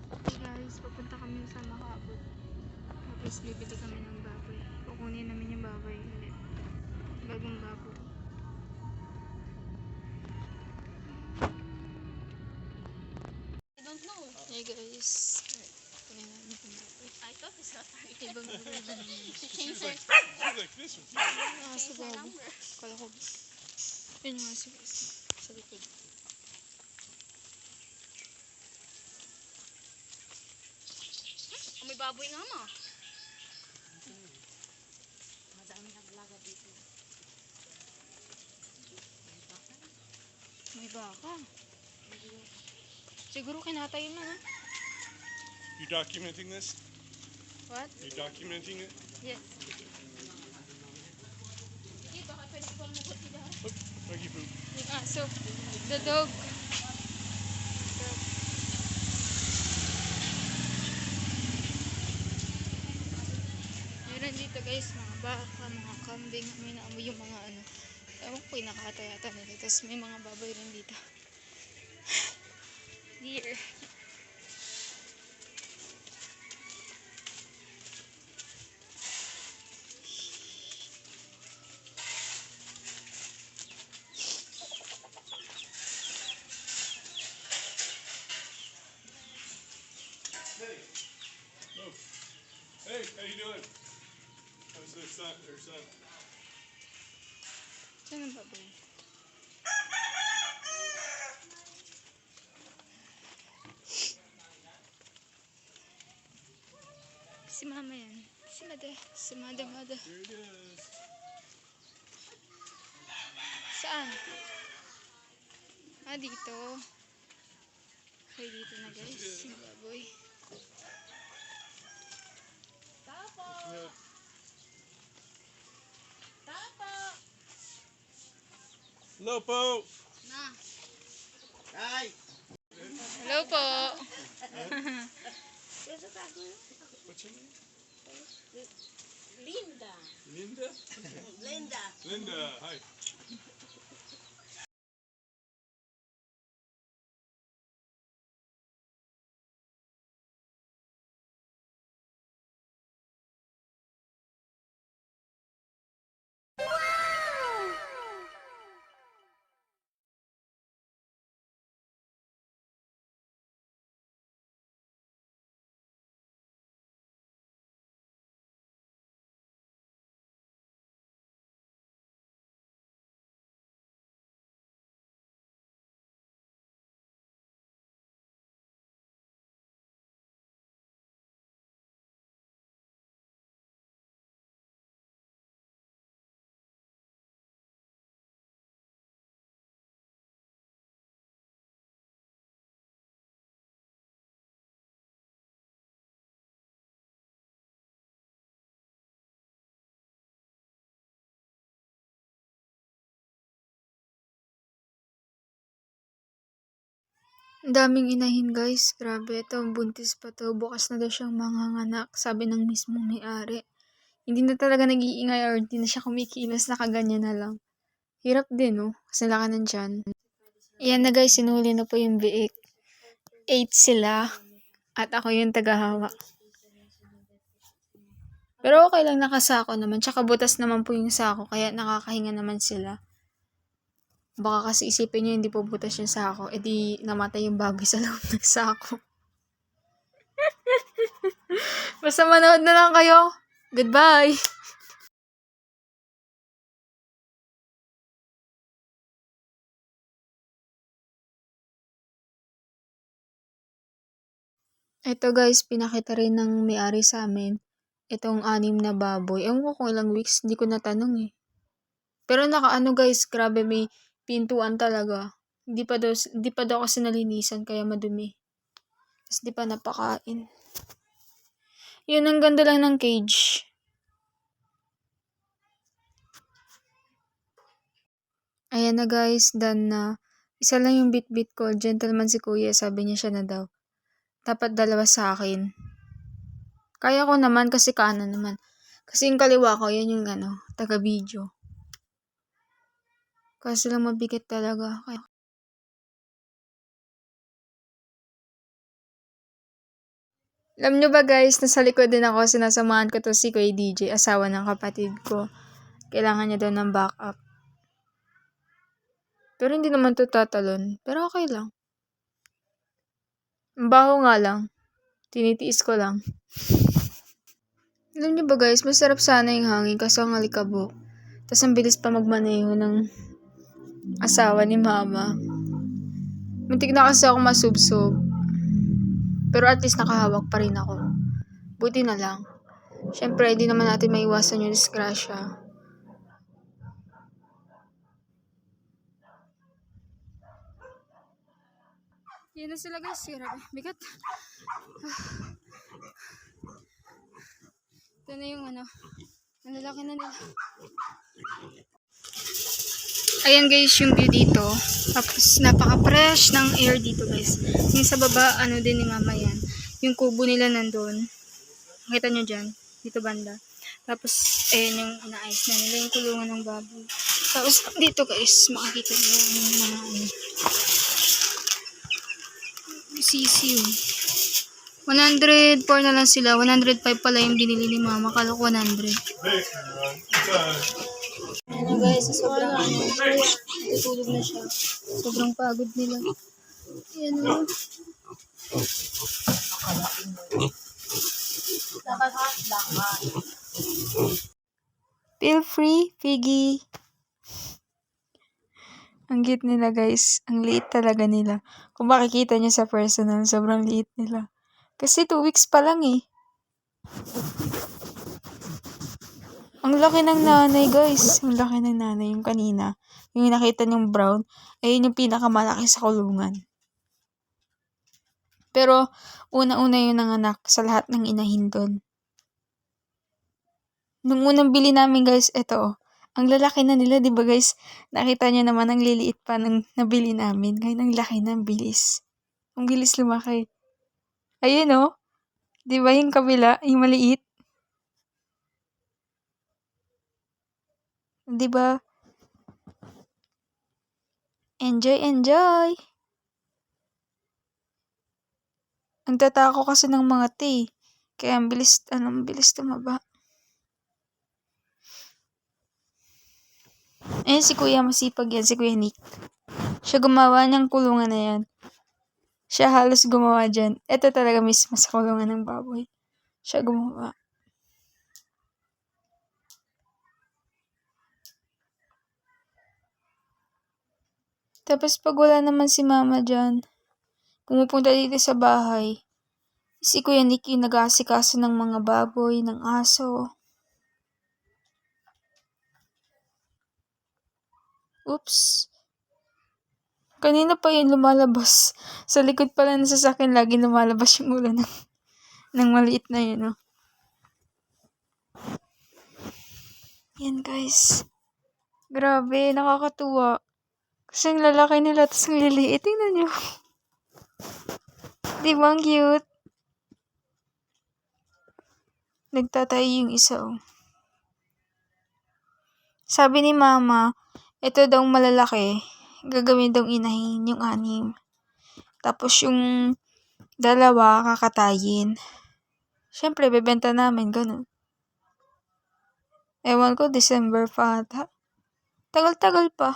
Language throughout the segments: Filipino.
Hey guys, papunta kami sa Makabot. Tapos bibili kami ng baboy. Kukunin namin yung baboy ulit. Bagong baboy. I don't know. Hey guys. Kunin namin yung baboy. I thought it's not right. Ibang baboy ba naman? Change their, Like this one. Ah, sa change their baboy. number. Kala ko. Yun nga si guys. Sa likod. Oh, may baboy nga ma. Madami ang laga dito. May baka. Siguro kinatay na. You documenting this? What? You documenting it? Yes. Hindi, baka pwede ko lumukot sila. Look, doggy poop. Yung aso. The dog. Meron dito guys, mga baka, mga kambing, may naamoy yung mga ano. Ewan ko, pinakata yata nila. Tapos may mga baboy rin dito. Deer. Oh. Hey, how you doing? How's their son? Their son? Saan ang baboy? Si mama yan. Si mother. Si mother. Here it is. Saan? Ah, dito. Okay, dito na guys. Yung baboy. Tapo! Yeah. Tapo! Hello, Po. Na. Hello po. What's your name? Linda. Linda? Linda. Linda, hi. Ang daming inahin guys. Grabe, ito buntis pa to. Bukas na daw siyang manganganak. Sabi ng mismong may-ari. Hindi na talaga nag-iingay or hindi na siya kumikilos, nakaganyan na lang. Hirap din, no? Kasi laki ng tiyan. Ayan na guys, sinuli na po yung biik. 8 sila. At ako yung tagahawak. Pero okay lang, nakasako naman. Tsaka butas naman po yung sako, kaya nakakahinga naman sila. Baka kasi isipin nyo hindi po butas yung sako, edi namatay yung baboy sa loob ng sako. Basta manood na lang kayo. Goodbye! Ito guys, pinakita rin ng may-ari sa amin. Itong 6 na baboy. Ewan ko kung ilang weeks, hindi ko natanong eh. Pero nakaano guys, grabe may pintuan talaga. Hindi pa daw kasi nalinisan kaya madumi. Tapos di pa napakain. Yun, ang ganda lang ng cage. Ayan na guys, done na. Isa lang yung bit-bit ko. Gentleman si kuya, sabi niya siya na daw. Dapat 2 sa akin. Kaya ko naman kasi kanan naman. Kasi yung kaliwa ko, yan yung taga-video. Kasi lang mabigat talaga. Kaya Alam nyo ba guys, nasa likod din ako, sinasamahan ko to si Kuya DJ, asawa ng kapatid ko. Kailangan niya daw ng backup. Pero hindi naman to tatalon. Pero okay lang. Ang baho nga lang. Tinitiis ko lang. Alam niyo ba guys, masarap sana yung hangin kaso ang alikabok. Tapos ang bilis pa magmaneho ng asawa ni mama. Muntik na kasi ako masubsob. Pero at least nakahawak pa rin ako. Buti na lang. Siyempre, hindi naman natin maiwasan yung disgrasya. Yan na sila guys. Grabe. Bigat. Ito na yung ano. Ang lalaki na nila. Ayan guys, yung view dito. Tapos napaka-fresh ng air dito guys. Yung sa baba, ano din ni mama yan. Yung kubo nila nandun. Nakita nyo dyan. Dito banda. Tapos, ayan yung inaayos na nila. Yung kulungan ng baboy. Tapos, dito guys, makikita nyo yung mga ano. Sisiw. 104 na lang sila. 105 pala yung binili ni mama. Kala ko 100. Ano guys, sobrang tutulog na siya. Sobrang pagod nila. Ayan o. Feel free, Piggy. Ang cute nila guys. Ang liit talaga nila. Kung makikita niyo sa personal, sobrang liit nila. Kasi 2 weeks pa lang eh. Ang laki ng nanay guys. Ang laki ng nanay yung kanina. Yung nakita niyong brown. Ayun yung pinakamalaki sa kulungan. Pero una-una yung nanganak sa lahat ng inahin doon. Nung unang bili namin guys, eto. Ang lalaki na nila, di ba guys? Nakita niyo naman ang liliit pa ng nabili namin. Ngayon ang laki ng bilis. Ang bilis lumaki. Ayun oh. Di ba yung kabila, yung maliit? Di ba? Enjoy, enjoy! Ang tatako kasi ng mga te. Kaya ang bilis tumaba. Ayun si Kuya, masipag yan, si Kuya Nick. Siya gumawa ng kulungan na yan. Siya halos gumawa dyan. Ito talaga mismo sa kulungan ng baboy. Siya gumawa. Tapos pag wala naman si mama dyan, pumupunta dito sa bahay, si Kuya Nick yung nag-aasikaso ng mga baboy, ng aso. Oops. Kanina pa yun lumalabas. Sa likod pala ng sasakyan, lagi lumalabas yung ulo ng maliit na yun. Oh. Yan guys. Grabe, nakakatuwa. Kasi ang lalaki nila, tapos ang liliit. Tingnan nyo. Di ba ang cute? Nagtatay yung isa oh. Sabi ni mama, ito daw malalaki. Gagawin daw inahin yung 6. Tapos yung 2 kakatayin. Siyempre, bebenta namin, ganun. Ewan ko, December pa ata. Tagal-tagal pa.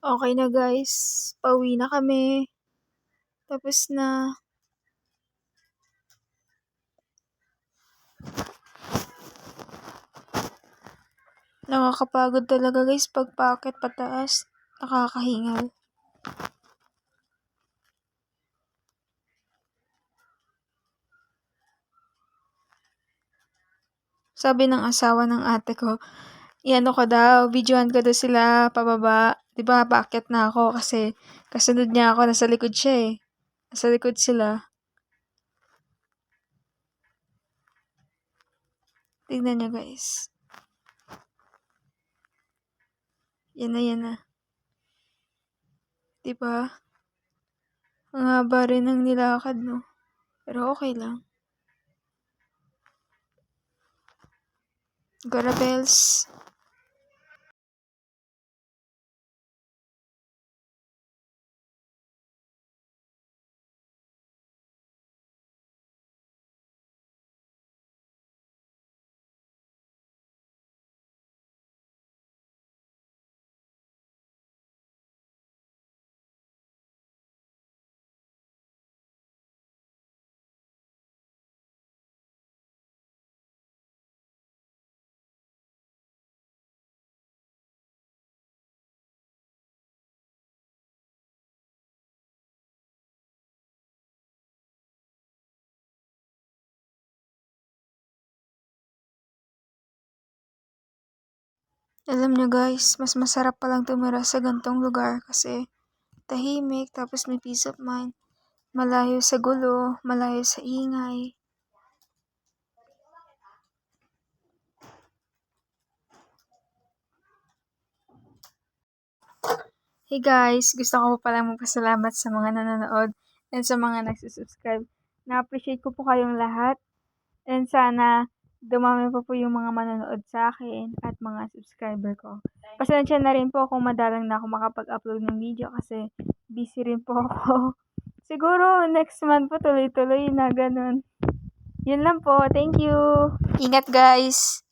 Okay na guys, pauwi na kami. Tapos na. Nakakapagod talaga guys pag paakyat pataas. Nakakahingal. Sabi ng asawa ng ate ko, iano ko daw, videohan ko daw sila pababa. 'Di ba paakyat na ako kasi kasunod niya ako, nasa likod siya eh. Nasa likod sila. Tignan niyo guys. Yan na. 'Di ba? Ang haba rin ng nilakad, no? Pero okay lang. Go Rebels! Alam niyo guys, mas masarap palang tumira sa gantong lugar kasi tahimik tapos may peace of mind. Malayo sa gulo, malayo sa ingay. Hey guys, gusto ko pa palang magpasalamat sa mga nanonood and sa mga nagsusubscribe. Na-appreciate ko po kayong lahat and sana dumami pa po yung mga manonood sa akin at mga subscriber ko. Pasensya na rin po kung madalang na ako makapag-upload ng video kasi busy rin po ako. Siguro next month po tuloy-tuloy na ganun. Yun lang po. Thank you. Ingat guys.